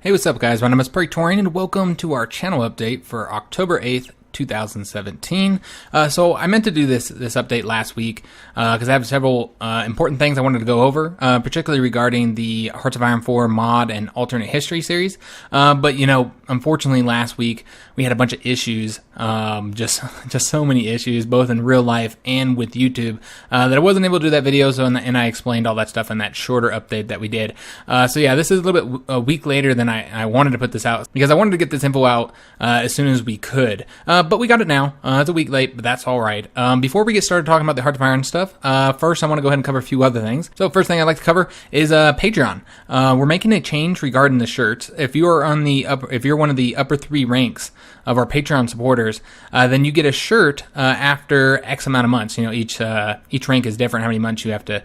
Hey, what's up guys? My name is Praetorian and welcome to our channel update for October 8th, 2017. So I meant to do this update last week because I have several important things I wanted to go over, particularly regarding the Hearts of Iron 4 mod and alternate history series. But you know, unfortunately last week we had a bunch of issues, just so many issues, both in real life and with YouTube, that I wasn't able to do that video. So and I explained all that stuff in that shorter update that we did. So yeah, this is a little bit a week later than I wanted to put this out because I wanted to get this info out as soon as we could. But we got it now. It's a week late, but that's all right. Before we get started talking about the Hearts of Iron stuff, first I want to go ahead and cover a few other things. So first thing I'd like to cover is Patreon. We're making a change regarding the shirts. If you are if you're one of the upper 3 ranks of our Patreon supporters, then you get a shirt after X amount of months. You know, each rank is different how many months you have to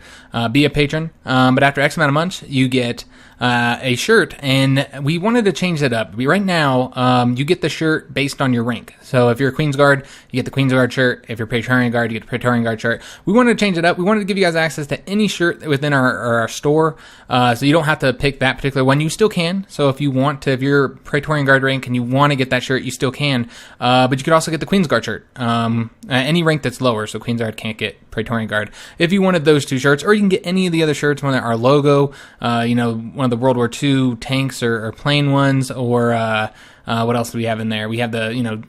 be a patron. But after X amount of months, you get a shirt, and we wanted to change that up. Right now, you get the shirt based on your rank. So if you're a Queen's Guard, you get the Queen's Guard shirt. If you're Praetorian Guard, you get the Praetorian Guard shirt. We wanted to change it up. We wanted to give you guys access to any shirt within our store, so you don't have to pick that particular one. You still can. So if you want to, if you're Praetorian Guard rank and you want to get that shirt, you still can. But you could also get the Queen's Guard shirt. Any rank that's lower, so Queen's Guard can't get Praetorian Guard. If you wanted those 2 shirts, or you can get any of the other shirts, whether our logo, you know, one of the World War II tanks or plain ones, or what else do we have in there? We have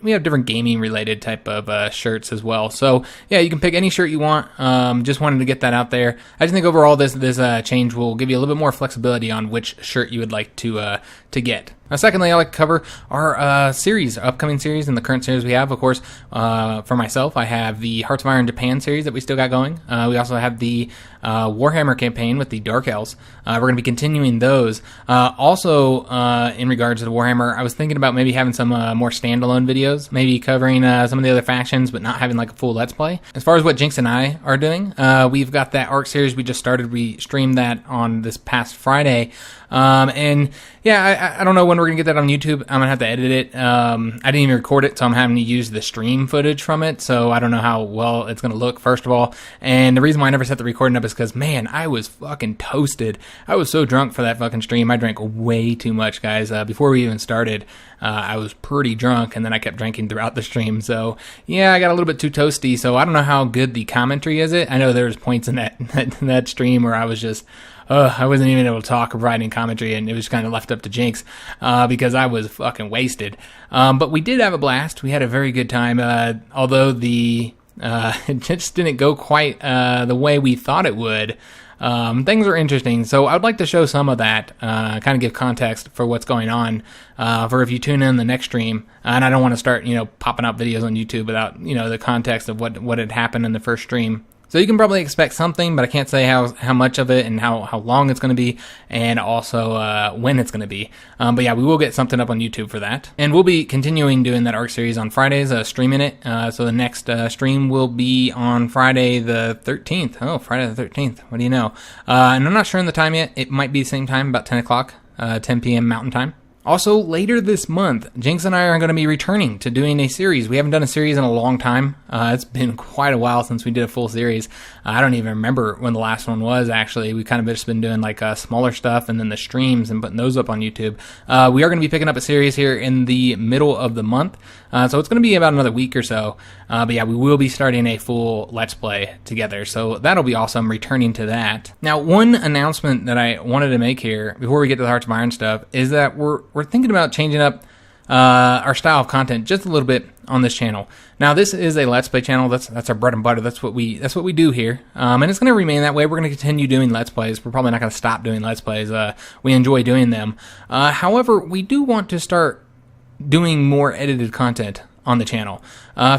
we have different gaming related type of shirts as well. So yeah, you can pick any shirt you want. Just wanted to get that out there. I just think overall this change will give you a little bit more flexibility on which shirt you would like to get. Secondly, I like to cover our upcoming series, and the current series we have. Of course, for myself, I have the Hearts of Iron Japan series that we still got going. We also have the Warhammer campaign with the Dark Elves. We're going to be continuing those. Also, in regards to the Warhammer, I was thinking about maybe having some more standalone videos, maybe covering some of the other factions, but not having like a full Let's Play. As far as what Jinx and I are doing, we've got that ARC series we just started. We streamed that on this past Friday. And yeah, I don't know when we're gonna get that on YouTube. I'm gonna have to edit it. I didn't even record it, so I'm having to use the stream footage from it. So I don't know how well it's gonna look, first of all. And the reason why I never set the recording up is because, man, I was fucking toasted. I was so drunk for that fucking stream. I drank way too much, guys. Before we even started, I was pretty drunk, and then I kept drinking throughout the stream. So yeah, I got a little bit too toasty. So I don't know how good the commentary is. I know there's points in that stream where I was just, I wasn't even able to talk or write any commentary, and it was kind of left up to Jinx because I was fucking wasted. But we did have a blast. We had a very good time, although it just didn't go quite the way we thought it would. Things are interesting, so I would like to show some of that, kind of give context for what's going on, for if you tune in the next stream. And I don't want to start, popping out videos on YouTube without, the context of what had happened in the first stream. So you can probably expect something, but I can't say how much of it and how long it's going to be, and also when it's going to be. But yeah, we will get something up on YouTube for that. And we'll be continuing doing that ARC series on Fridays, streaming it. So the next stream will be on Friday the 13th. Oh, Friday the 13th. What do you know? And I'm not sure on the time yet. It might be the same time, about 10 o'clock, 10 p.m. Mountain Time. Also, later this month, Jinx and I are going to be returning to doing a series. We haven't done a series in a long time. It's been quite a while since we did a full series. I don't even remember when the last one was, actually. We kind of just been doing like smaller stuff and then the streams and putting those up on YouTube. We are going to be picking up a series here in the middle of the month. So it's going to be about another week or so. But yeah, we will be starting a full Let's Play together. So that'll be awesome, returning to that. Now, one announcement that I wanted to make here before we get to the Hearts of Iron stuff is that we're thinking about changing up our style of content just a little bit on this channel. Now, this is a Let's Play channel. That's our bread and butter. That's what we do here, and it's going to remain that way. We're going to continue doing Let's Plays. We're probably not going to stop doing Let's Plays. We enjoy doing them. However, we do want to start doing more edited content on the channel.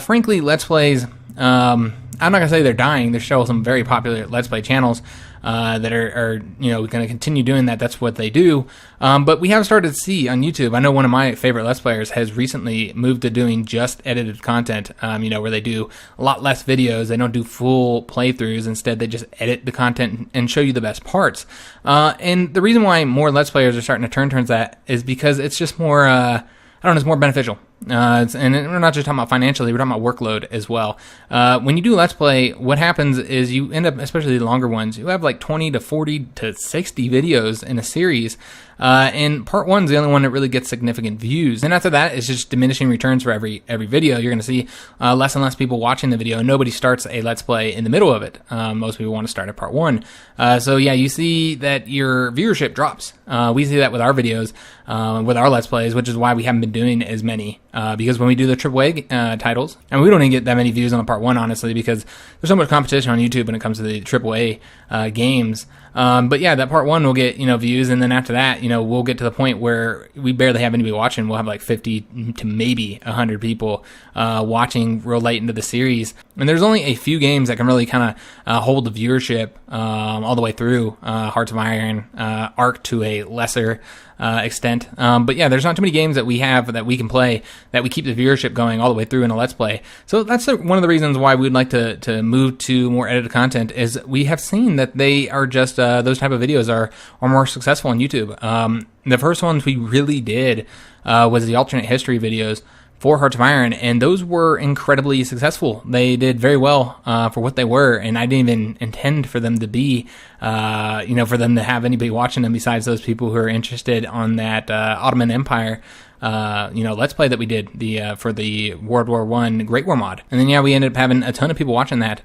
Frankly, Let's Plays, I'm not going to say they're dying. There's still some very popular Let's Play channels that are going to continue doing that. That's what they do. But we have started to see on YouTube, I know one of my favorite Let's Players has recently moved to doing just edited content, where they do a lot less videos. They don't do full playthroughs. Instead, they just edit the content and show you the best parts. And the reason why more Let's Players are starting to turn towards that is because it's just more, it's more beneficial. And we're not just talking about financially, we're talking about workload as well. When you do Let's Play, what happens is you end up, especially the longer ones, you have like 20 to 40 to 60 videos in a series. And part one's the only one that really gets significant views. And after that, it's just diminishing returns for every video. You're going to see less and less people watching the video. Nobody starts a Let's Play in the middle of it. Most people want to start at part one. So yeah, you see that your viewership drops. We see that with our videos, with our Let's Plays, which is why we haven't been doing as many. Because when we do the AAA titles, and we don't even get that many views on the part one, honestly, because there's so much competition on YouTube when it comes to the AAA games. But yeah, that part one will get, views, and then after that, we'll get to the point where we barely have anybody watching. We'll have like 50 to maybe 100 people watching real late into the series. And there's only a few games that can really kind of hold the viewership all the way through. Hearts of Iron, Ark to a lesser extent. But yeah, there's not too many games that we have that we can play that we keep the viewership going all the way through in a Let's Play. So that's one of the reasons why we'd like to move to more edited content, is we have seen that they are just, those type of videos are more successful on YouTube. The first ones we really did was the alternate history videos for Hearts of Iron, and those were incredibly successful. They did very well for what they were, and I didn't even intend for them to be, for them to have anybody watching them besides those people who are interested on that Ottoman Empire Let's Play that we did for the World War I Great War mod. And then yeah, we ended up having a ton of people watching that.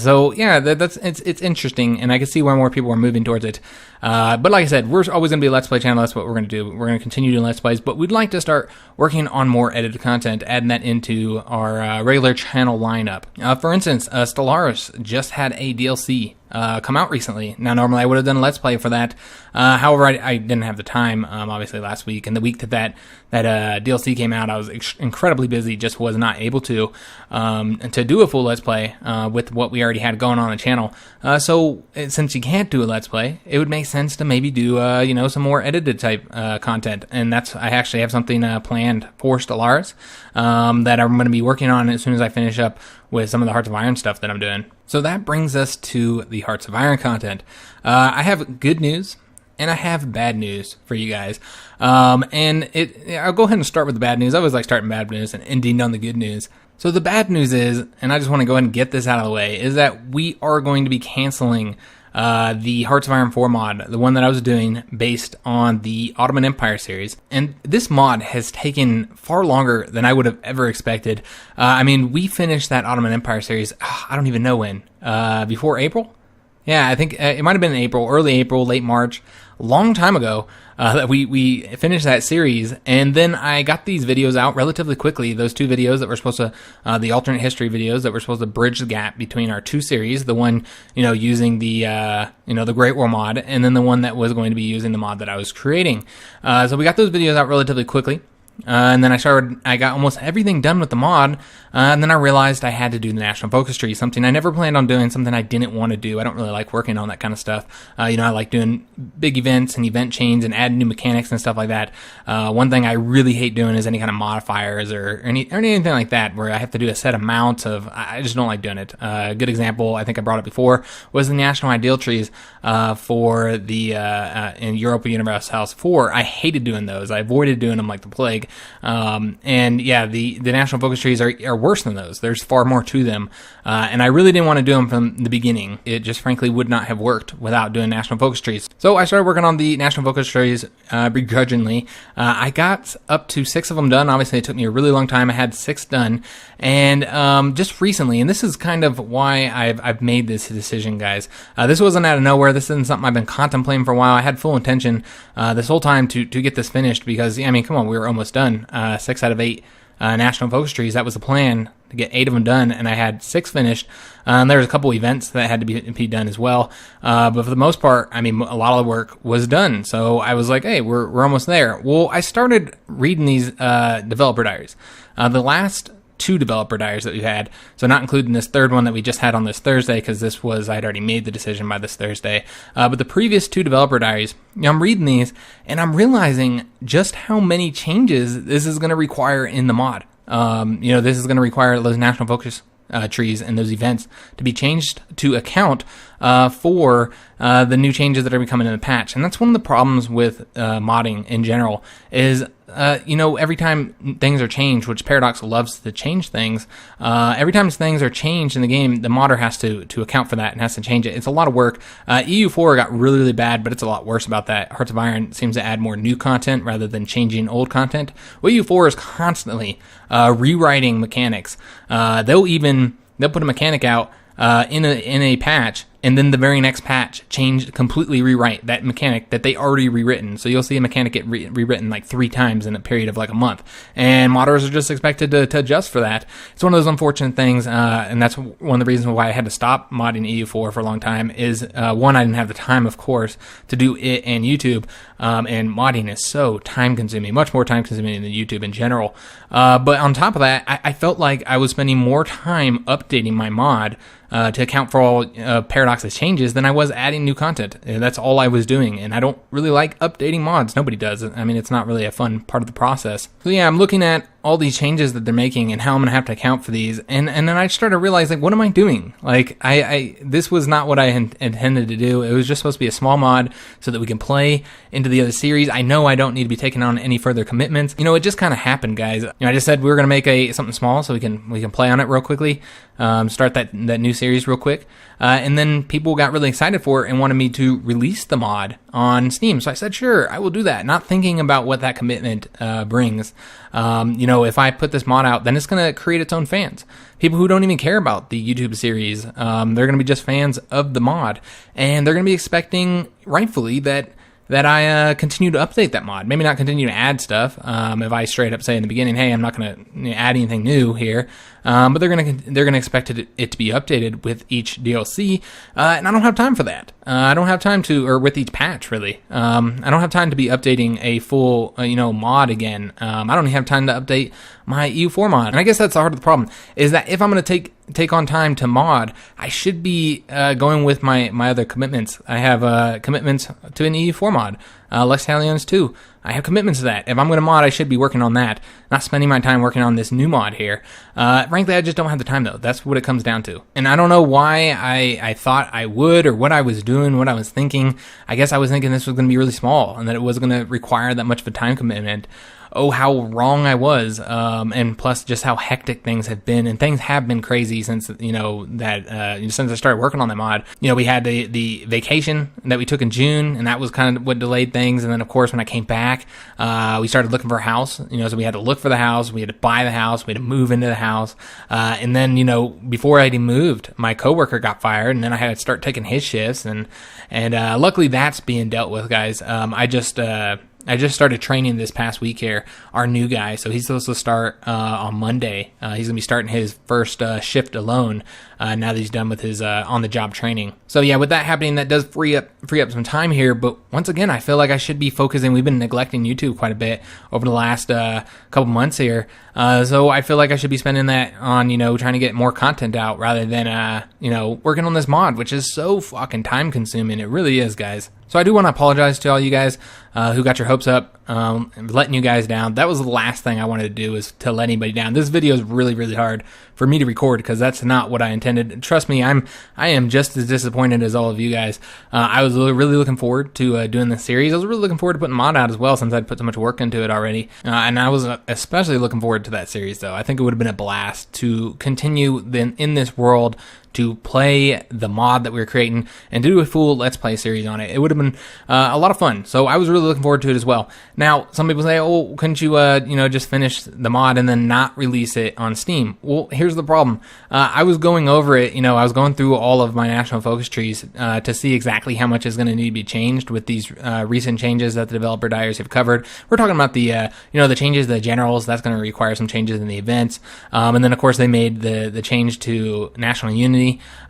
So yeah, it's interesting, and I can see why more people are moving towards it. But like I said, we're always going to be a Let's Play channel. That's what we're going to do. We're going to continue doing Let's Plays, but we'd like to start working on more edited content, adding that into our regular channel lineup. For instance, Stellaris just had a DLC come out recently. Now, normally I would have done a Let's Play for that. However, I didn't have the time, obviously, last week. And the week that DLC came out, I was incredibly busy, just was not able to do a full Let's Play with what we already had going on the channel. So since you can't do a Let's Play, it would make sense to maybe do, some more edited type content. And I actually have something planned for Stellaris that I'm going to be working on as soon as I finish up with some of the Hearts of Iron stuff that I'm doing. So that brings us to the Hearts of Iron content. I have good news and I have bad news for you guys. I'll go ahead and start with the bad news. I always like starting bad news and ending on the good news. So the bad news is, and I just want to go ahead and get this out of the way, is that we are going to be canceling the Hearts of Iron 4 mod, the one that I was doing based on the Ottoman Empire series. And this mod has taken far longer than I would have ever expected. We finished that Ottoman Empire series, I don't even know when, before April? Yeah, I think it might have been April, early April, late March, long time ago, that we finished that series. And then I got these videos out relatively quickly, those two videos that were supposed to, the alternate history videos that were supposed to bridge the gap between our two series, the one, using the Great War mod, and then the one that was going to be using the mod that I was creating. So we got those videos out relatively quickly. And then I got almost everything done with the mod, and then I realized I had to do the National Focus Tree, something I never planned on doing, something I didn't want to do. I don't really like working on that kind of stuff. I like doing big events and event chains and adding new mechanics and stuff like that. One thing I really hate doing is any kind of modifiers or anything like that, where I have to do a set amount of, I just don't like doing it. A good example, I think I brought it before, was the National Ideal Trees for the in Europa Universalis 4. I hated doing those. I avoided doing them like the plague. And yeah, the National Focus Trees are worse than those. There's far more to them. And I really didn't want to do them from the beginning. It just frankly would not have worked without doing National Focus Trees. So I started working on the National Focus Trees begrudgingly. I got up to 6 of them done. Obviously, it took me a really long time. I had 6 done. And just recently, and this is kind of why I've made this decision, guys. This wasn't out of nowhere. This isn't something I've been contemplating for a while. I had full intention this whole time to get this finished because, come on, we were almost done. 6 out of 8 National Focus Trees. That was the plan, to get 8 of them done, and I had 6 finished. There was a couple events that had to be done as well. But for the most part, a lot of the work was done. So I was like, hey, we're almost there. Well, I started reading these developer diaries. The last 2 developer diaries that we've had, so not including this third one that we just had on this Thursday, because I'd already made the decision by this Thursday, but the previous 2 developer diaries, I'm reading these, and I'm realizing just how many changes this is going to require in the mod. This is going to require those National Focus trees and those events to be changed to account for the new changes that are coming in the patch. And that's one of the problems with modding in general is, every time things are changed, which Paradox loves to change things, every time things are changed in the game, the modder has to account for that and has to change it. It's a lot of work. EU4 got really, really bad, but it's a lot worse about that. Hearts of Iron seems to add more new content rather than changing old content. Well, EU4 is constantly rewriting mechanics. They'll put a mechanic out in a patch, and then the very next patch completely rewrite that mechanic that they already rewritten. So you'll see a mechanic get rewritten like 3 times in a period of like a month. And modders are just expected to adjust for that. It's one of those unfortunate things, and that's one of the reasons why I had to stop modding EU4 for a long time is, one, I didn't have the time, of course, to do it and YouTube, and modding is so time-consuming, much more time-consuming than YouTube in general. But on top of that, I felt like I was spending more time updating my mod to account for all Paradox's changes than I was adding new content. That's all I was doing, and I don't really like updating mods. Nobody does. I mean, it's not really a fun part of the process. So yeah, I'm looking at all these changes that they're making and how I'm going to have to account for these, and then I started to realize, like, what am I doing? Like, this was not what I intended to do. It was just supposed to be a small mod so that we can play into the other series. I know I don't need to be taking on any further commitments. It just kind of happened, guys. I just said we were going to make something small so we can play on it real quickly, start that new series real quick, and then people got really excited for it and wanted me to release the mod on Steam. So I said, sure, I will do that, not thinking about what that commitment brings. If I put this mod out, then it's going to create its own fans. People who don't even care about the YouTube series, they're going to be just fans of the mod, and they're going to be expecting, rightfully, that I continue to update that mod. Maybe not continue to add stuff. If I straight up say in the beginning, hey, I'm not going to add anything new here, but they're gonna expect it to be updated with each DLC, and I don't have time for that. I don't have time or with each patch really. I don't have time to be updating a full mod again. I don't even have time to update my EU4 mod. And I guess that's the heart of the problem, is that if I'm going to take on time to mod, I should be going with my other commitments. I have commitments to an EU4 mod, Lex Talion's 2. I have commitments to that. If I'm going to mod, I should be working on that, not spending my time working on this new mod here. Frankly, I just don't have the time, though. That's what it comes down to. And I don't know why I thought I would, or what I was doing, what I was thinking. I guess I was thinking this was going to be really small and that it wasn't going to require that much of a time commitment. Oh, how wrong I was, and plus just how hectic things have been, and things have been crazy since since I started working on that mod. We had the vacation that we took in June, and that was kind of what delayed things. And then of course when I came back, we started looking for a house. So we had to look for the house, we had to buy the house, we had to move into the house, and then before I even moved, my coworker got fired, and then I had to start taking his shifts, and luckily that's being dealt with, guys. I just started training this past week here, our new guy. So he's supposed to start on Monday. He's going to be starting his first shift alone now that he's done with his on-the-job training. So yeah, with that happening, that does free up some time here. But once again, I feel like I should be focusing. We've been neglecting YouTube quite a bit over the last couple months here. So I feel like I should be spending that on, trying to get more content out rather than, working on this mod, which is so fucking time consuming. It really is, guys. So I do want to apologize to all you guys who got your hopes up, letting you guys down. That was the last thing I wanted to do, is to let anybody down. This video is really, really hard for me to record because that's not what I intended. Trust me, I am just as disappointed as all of you guys. I was really looking forward to doing this series. I was really looking forward to putting mod out as well, since I'd put so much work into it already. And I was especially looking forward to that series, though. I think it would have been a blast to continue in this world, to play the mod that we were creating and do a full Let's Play series on it. It would have been a lot of fun. So I was really looking forward to it as well. Now, some people say, oh, couldn't you, just finish the mod and then not release it on Steam? Well, here's the problem. I was going over it, I was going through all of my national focus trees to see exactly how much is going to need to be changed with these recent changes that the developer diaries have covered. We're talking about the changes to the generals. That's going to require some changes in the events. And then, of course, they made the change to national unity.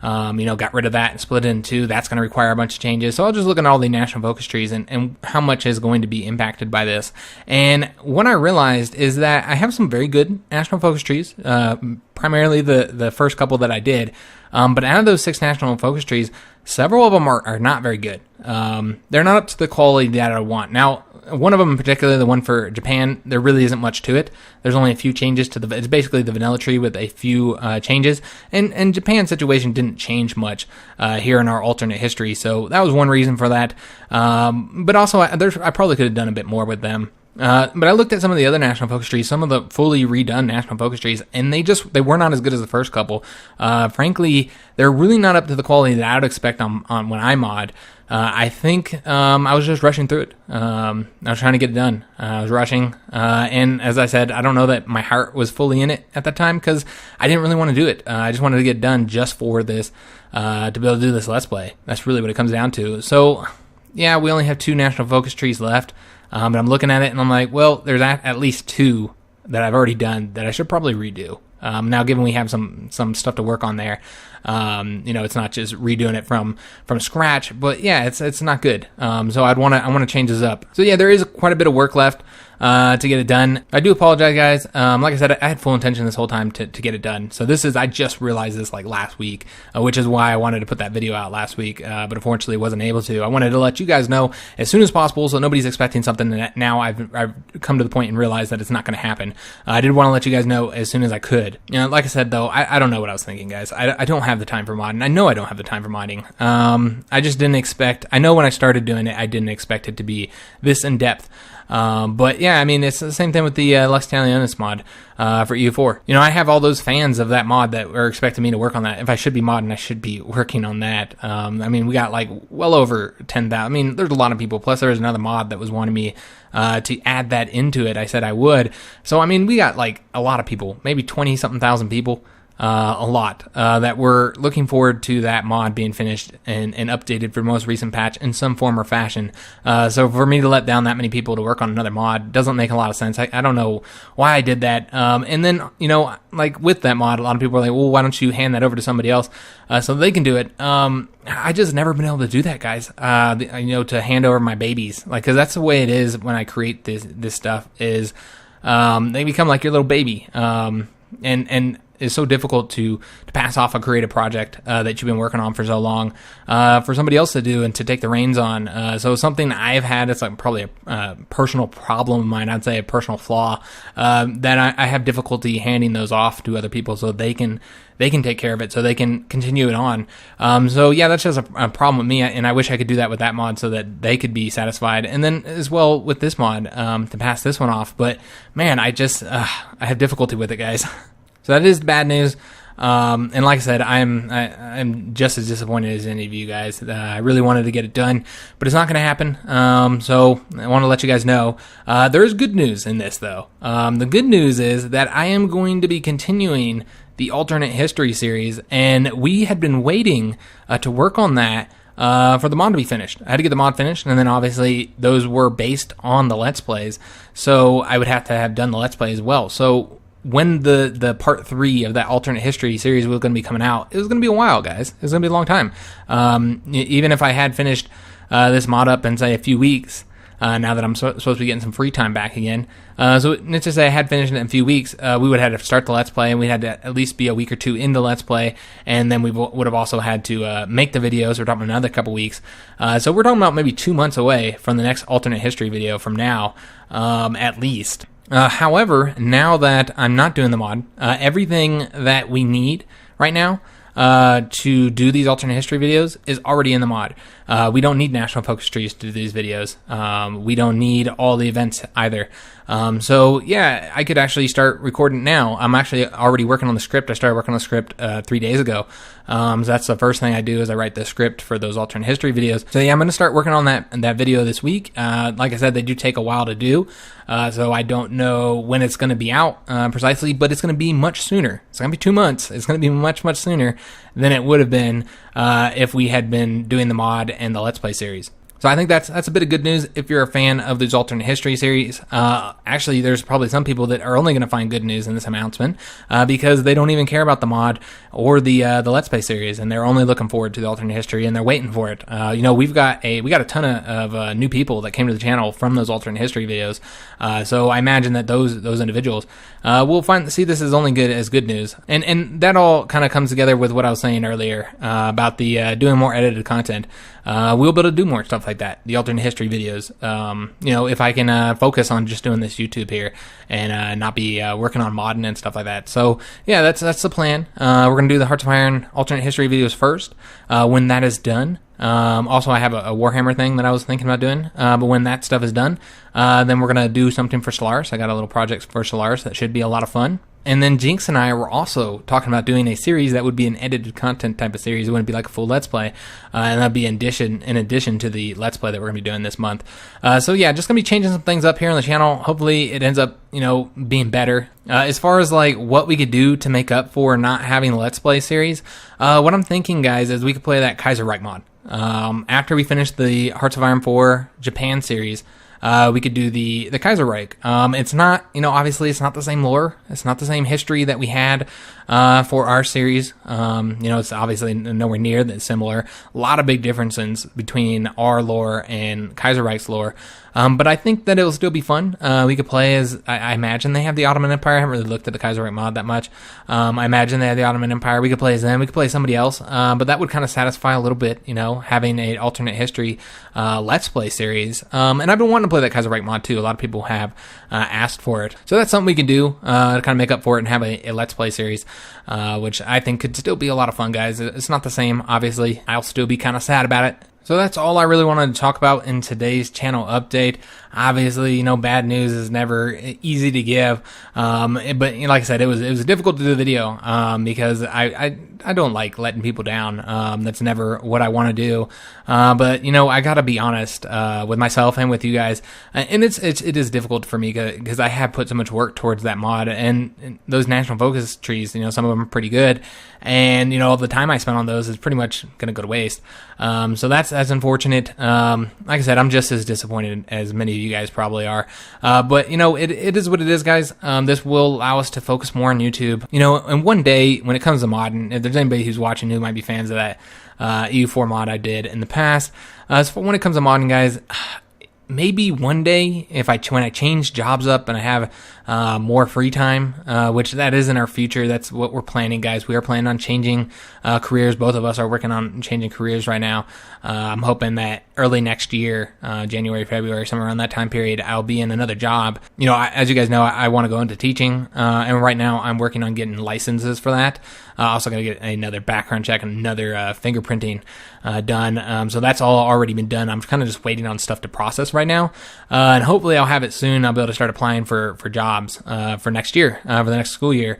Got rid of that and split it in two. That's going to require a bunch of changes. So I'll just look at all the national focus trees and how much is going to be impacted by this. And what I realized is that I have some very good national focus trees, primarily the first couple that I did. But out of those 6 national focus trees, several of them are not very good. They're not up to the quality that I want. Now, one of them in particular, the one for Japan, there really isn't much to it. There's only a few changes to it's basically the vanilla tree with a few changes. And Japan's situation didn't change much here in our alternate history, so that was one reason for that. But also, I probably could have done a bit more with them. But I looked at some of the other national focus trees, some of the fully redone national focus trees, and they were not as good as the first couple. Frankly, they're really not up to the quality that I would expect on when I mod. I think I was just rushing through it. I was trying to get it done. I was rushing, and as I said, I don't know that my heart was fully in it at that time because I didn't really want to do it. I just wanted to get it done just for this, to be able to do this Let's Play. That's really what it comes down to. So, yeah, we only have 2 national focus trees left. But I'm looking at it and I'm like, well, there's at least 2 that I've already done that I should probably redo. Now, given we have some stuff to work on there, it's not just redoing it from scratch, but yeah, it's not good. So I want to change this up. So yeah, there is quite a bit of work left to get it done. I do apologize, guys. Like I said, I had full intention this whole time to get it done. So I just realized this like last week, which is why I wanted to put that video out last week, but unfortunately wasn't able to. I wanted to let you guys know as soon as possible so nobody's expecting something that now I've come to the point and realized that it's not going to happen. I did want to let you guys know as soon as I could. Like I said, though, I don't know what I was thinking, guys. I don't have the time for modding. I know I don't have the time for modding. I just didn't expect, I know when I started doing it, I didn't expect it to be this in-depth. But yeah, I mean, it's the same thing with the Lex Talionis mod for EU4. I have all those fans of that mod that are expecting me to work on that. If I should be modding, I should be working on that. I mean, we got like well over 10,000. I mean, there's a lot of people. Plus, there was another mod that was wanting me to add that into it. I said I would. So, I mean, we got like a lot of people, maybe 20-something thousand people. A lot that were looking forward to that mod being finished and updated for the most recent patch in some form or fashion. So for me to let down that many people to work on another mod doesn't make a lot of sense. I don't know why I did that. And then, like with that mod, a lot of people are like, well, why don't you hand that over to somebody else so they can do it? I just never been able to do that, guys. To hand over my babies, because that's the way it is when I create this stuff is they become like your little baby. And it's so difficult to pass off a creative project that you've been working on for so long for somebody else to do and to take the reins on. So something I've had, it's like probably a personal problem of mine, I'd say a personal flaw, that I have difficulty handing those off to other people so they can take care of it, so they can continue it on. So yeah, that's just a problem with me, and I wish I could do that with that mod so that they could be satisfied. And then as well with this mod, to pass this one off. But man, I have difficulty with it, guys. So that is bad news. And like I said, I'm just as disappointed as any of you guys. I really wanted to get it done, but it's not going to happen. So I want to let you guys know. There is good news in this, though. The good news is that I am going to be continuing the alternate history series, and we had been waiting to work on that for the mod to be finished. I had to get the mod finished, and then obviously those were based on the Let's Plays, so I would have to have done the Let's Play as well. So when the part 3 of that alternate history series was going to be coming out, it was going to be a while, guys. It was going to be a long time. Even if I had finished this mod up in, say, a few weeks, now that I'm supposed to be getting some free time back again. So let's just say I had finished it in a few weeks, we would have had to start the Let's Play, and we had to at least be a week or 2 in the Let's Play, and then we would have also had to make the videos. We're talking about another couple weeks. So we're talking about maybe 2 months away from the next alternate history video from now, at least. However, now that I'm not doing the mod, everything that we need right now to do these alternate history videos is already in the mod. We don't need national focus trees to do these videos. We don't need all the events either. So yeah, I could actually start recording now. I'm actually already working on the script. I started working on the script 3 days ago. So that's the first thing I do is I write the script for those alternate history videos. So yeah, I'm going to start working on that video this week. Like I said, they do take a while to do. So I don't know when it's going to be out precisely, but it's going to be much sooner. It's going to be 2 months. It's going to be much, much sooner than it would have been if we had been doing the mod and the Let's Play series. So I think that's a bit of good news if you're a fan of these alternate history series. Actually, there's probably some people that are only going to find good news in this announcement because they don't even care about the mod or the Let's Play series, and they're only looking forward to the alternate history, and they're waiting for it. We got a ton of new people that came to the channel from those alternate history videos. So I imagine that those individuals will see this as only good as good news, and that all kind of comes together with what I was saying earlier about the doing more edited content. We'll be able to do more stuff like that, the alternate history videos. If I can focus on just doing this YouTube here and not be working on modding and stuff like that. So yeah, that's the plan. We're gonna do the Hearts of Iron alternate history videos first. When that is done, also I have a Warhammer thing that I was thinking about doing. But when that stuff is done, then we're gonna do something for Solaris. I got a little project for Solaris that should be a lot of fun. And then Jinx and I were also talking about doing a series that would be an edited content type of series. It wouldn't be like a full Let's Play, and that'd be in addition to the Let's Play that we're going to be doing this month. So yeah, just going to be changing some things up here on the channel. Hopefully it ends up, being better. As far as like what we could do to make up for not having a Let's Play series, what I'm thinking, guys, is we could play that Kaiserreich mod. After we finish the Hearts of Iron 4 Japan series, we could do the Kaiserreich. It's not, obviously it's not the same lore. It's not the same history that we had for our series. It's obviously nowhere near that similar. A lot of big differences between our lore and Kaiserreich's lore. But I think that it'll still be fun. We could play as, I imagine they have the Ottoman Empire. I haven't really looked at the Kaiserreich mod that much. I imagine they have the Ottoman Empire. We could play as them. We could play as somebody else. But that would kind of satisfy a little bit, having an alternate history Let's Play series. And I've been wanting to play that Kaiserreich mod too. A lot of people have asked for it. So that's something we can do to kind of make up for it and have a Let's Play series, which I think could still be a lot of fun, guys. It's not the same, obviously. I'll still be kind of sad about it. So that's all I really wanted to talk about in today's channel update. Obviously, bad news is never easy to give. But like I said, it was difficult to do the video because I don't like letting people down. That's never what I want to do. But I gotta be honest with myself and with you guys, and it is difficult for me because I have put so much work towards that mod, and those national focus trees. Some of them are pretty good, and the time I spent on those is pretty much gonna go to waste. So that's unfortunate. Like I said, I'm just as disappointed as many of you guys probably are. But it is what it is, guys. This will allow us to focus more on YouTube. And one day when it comes to modding, if there's anybody who's watching who might be fans of that EU4 mod I did in the past, so when it comes to modding, guys, maybe one day when I change jobs up and I have more free time, which that is in our future. That's what we're planning, guys. We are planning on changing careers. Both of us are working on changing careers right now. I'm hoping that early next year, January, February, somewhere around that time period, I'll be in another job. As you guys know, I want to go into teaching, and right now I'm working on getting licenses for that. Also going to get another background check and another fingerprinting done. So that's all already been done. I'm kind of just waiting on stuff to process right now, and hopefully I'll have it soon. I'll be able to start applying for jobs for next year, for the next school year.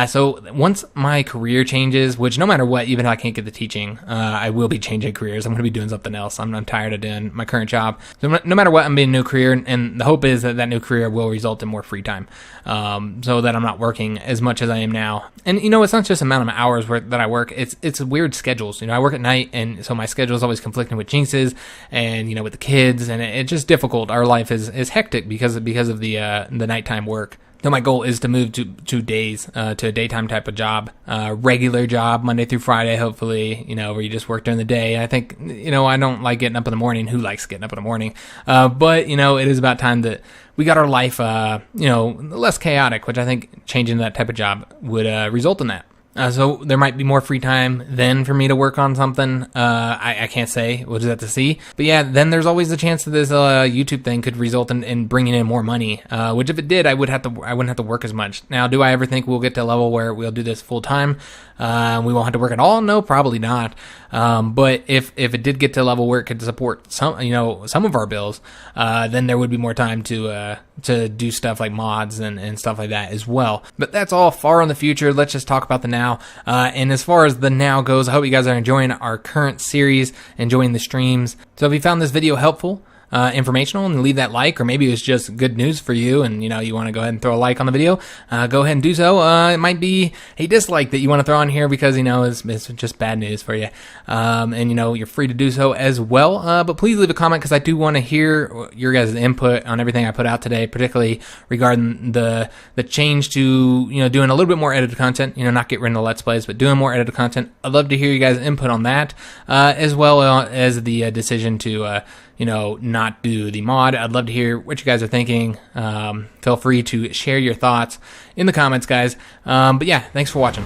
So once my career changes, which no matter what, even if I can't get the teaching, I will be changing careers. I'm going to be doing something else. I'm tired of doing my current job. So no matter what, I'm being a new career, and the hope is that new career will result in more free time, so that I'm not working as much as I am now. And it's not just the amount of hours that I work. It's weird schedules. I work at night, and so my schedule is always conflicting with Jinx's, and with the kids, and it's just difficult. Our life is hectic because of the nighttime work. So my goal is to move to days, to a daytime type of job, regular job, Monday through Friday, hopefully, where you just work during the day. I think, I don't like getting up in the morning. Who likes getting up in the morning? But, it is about time that we got our life, less chaotic, which I think changing that type of job would result in that. So there might be more free time then for me to work on something. I can't say. We'll just have to see. But yeah, then there's always the chance that this YouTube thing could result in bringing in more money. Which if it did, I wouldn't have to work as much. Now, do I ever think we'll get to a level where we'll do this full time? We won't have to work at all? No, probably not. But if it did get to a level where it could support some of our bills, then there would be more time to do stuff like mods and stuff like that as well. But that's all far in the future. Let's just talk about the now. And as far as the now goes, I hope you guys are enjoying our current series, enjoying the streams. So if you found this video helpful, informational and leave that like, or maybe it was just good news for you and you want to go ahead and throw a like on the video, go ahead and do so. It might be a dislike that you want to throw on here because it's just bad news for you, and you're free to do so as well. But please leave a comment because I do want to hear your guys' input on everything I put out today, particularly regarding the change to doing a little bit more edited content. Not get rid of the Let's Plays, but doing more edited content. I'd love to hear you guys' input on that, as well as the decision to not do the mod. I'd love to hear what you guys are thinking. Feel free to share your thoughts in the comments, guys. But yeah, thanks for watching.